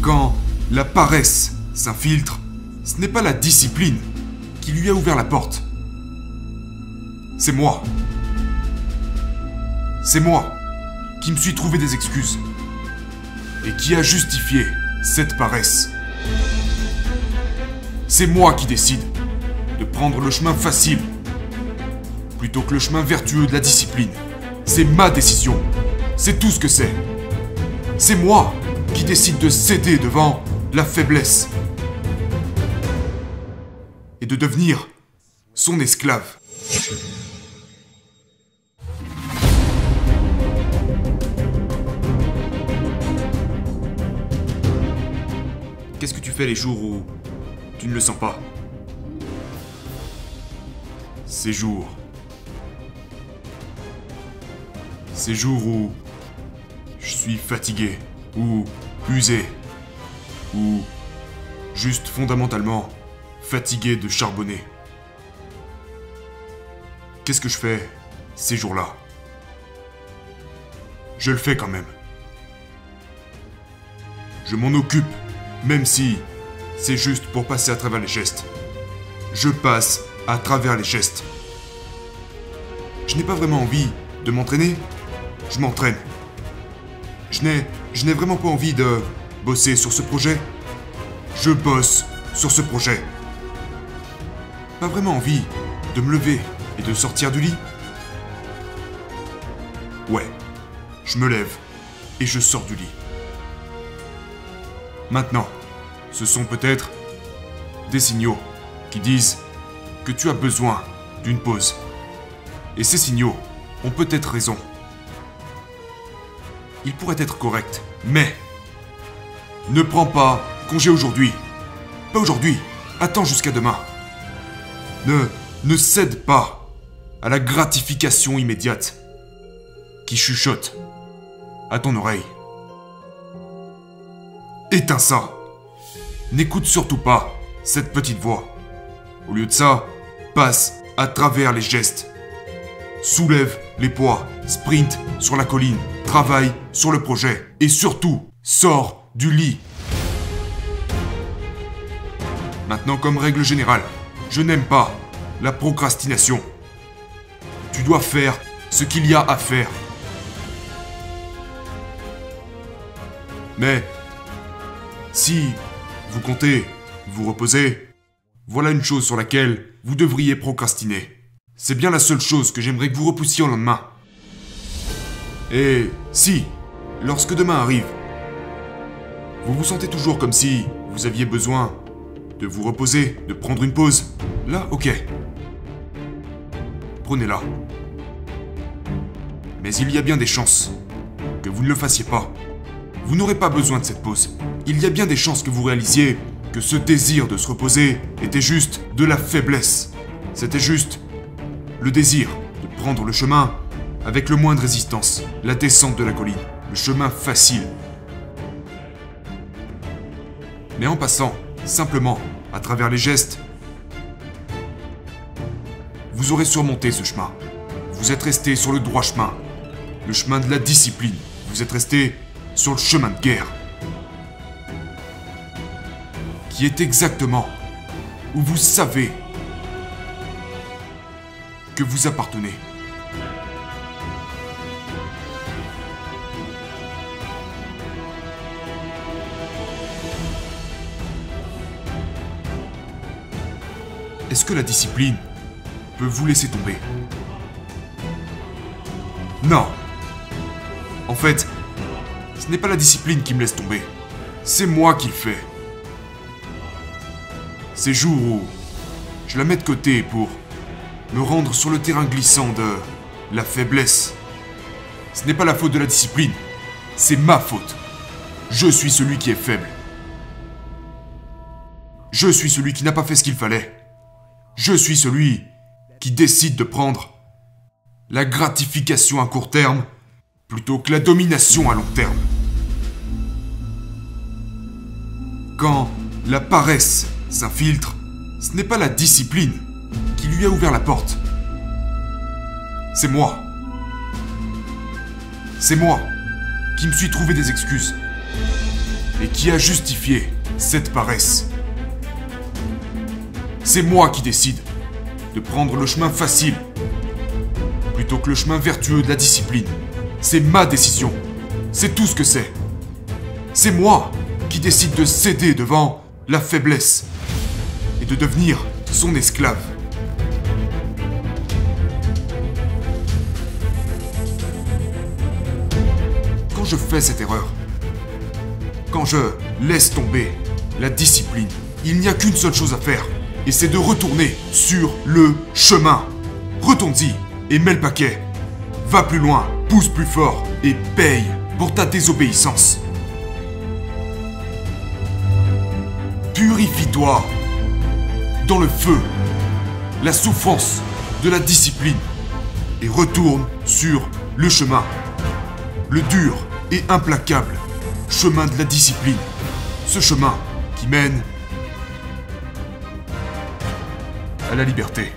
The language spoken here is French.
Quand la paresse s'infiltre, ce n'est pas la discipline qui lui a ouvert la porte. C'est moi. C'est moi qui me suis trouvé des excuses et qui a justifié cette paresse. C'est moi qui décide de prendre le chemin facile plutôt que le chemin vertueux de la discipline. C'est ma décision. C'est tout ce que c'est. C'est moi qui décide de céder devant la faiblesse et de devenir son esclave. Qu'est-ce que tu fais les jours où tu ne le sens pas? Ces jours où je suis fatigué, ou usé, ou juste fondamentalement fatigué de charbonner. Qu'est-ce que je fais ces jours-là? Je le fais quand même. Je m'en occupe, même si c'est juste pour passer à travers les gestes. Je passe à travers les gestes. Je n'ai pas vraiment envie de m'entraîner. Je m'entraîne. Je n'ai vraiment pas envie de bosser sur ce projet. Je bosse sur ce projet. Pas vraiment envie de me lever et de sortir du lit. Ouais, je me lève et je sors du lit. Maintenant, ce sont peut-être des signaux qui disent que tu as besoin d'une pause. Et ces signaux ont peut-être raison. Ils pourraient être corrects, mais ne prends pas congé aujourd'hui. Pas aujourd'hui, attends jusqu'à demain. Ne cède pas à la gratification immédiate qui chuchote à ton oreille. Éteins ça. N'écoute surtout pas cette petite voix. Au lieu de ça, passe à travers les gestes. Soulève les poids, sprint sur la colline, travaille sur le projet et surtout, sors du lit. Maintenant, comme règle générale, je n'aime pas la procrastination. Tu dois faire ce qu'il y a à faire. Mais si vous comptez vous reposer, voilà une chose sur laquelle vous devriez procrastiner. C'est bien la seule chose que j'aimerais que vous repoussiez au lendemain. Et si, lorsque demain arrive, vous vous sentez toujours comme si vous aviez besoin de vous reposer, de prendre une pause, là, ok. Prenez-la. Mais il y a bien des chances que vous ne le fassiez pas. Vous n'aurez pas besoin de cette pause. Il y a bien des chances que vous réalisiez que ce désir de se reposer était juste de la faiblesse. C'était juste le désir de prendre le chemin avec le moins de résistance, la descente de la colline, le chemin facile. Mais en passant simplement à travers les gestes, vous aurez surmonté ce chemin. Vous êtes resté sur le droit chemin, le chemin de la discipline. Vous êtes resté sur le chemin de guerre, qui est exactement où vous savez que vous appartenez. Est-ce que la discipline peut vous laisser tomber? Non. En fait, ce n'est pas la discipline qui me laisse tomber. C'est moi qui le fais. Ces jours où je la mets de côté pour me rendre sur le terrain glissant de la faiblesse. Ce n'est pas la faute de la discipline. C'est ma faute. Je suis celui qui est faible. Je suis celui qui n'a pas fait ce qu'il fallait. Je suis celui qui décide de prendre la gratification à court terme plutôt que la domination à long terme. Quand la paresse s'infiltre, ce n'est pas la discipline qui lui a ouvert la porte. C'est moi. C'est moi qui me suis trouvé des excuses et qui a justifié cette paresse. C'est moi qui décide de prendre le chemin facile plutôt que le chemin vertueux de la discipline. C'est ma décision. C'est tout ce que c'est. C'est moi qui décide de céder devant la faiblesse et de devenir son esclave. Quand je fais cette erreur, quand je laisse tomber la discipline, il n'y a qu'une seule chose à faire, et c'est de retourner sur le chemin. Retourne-y et mets le paquet. Va plus loin, pousse plus fort et paye pour ta désobéissance. Purifie-toi dans le feu, la souffrance de la discipline et retourne sur le chemin. Le dur et implacable chemin de la discipline. Ce chemin qui mène à la liberté.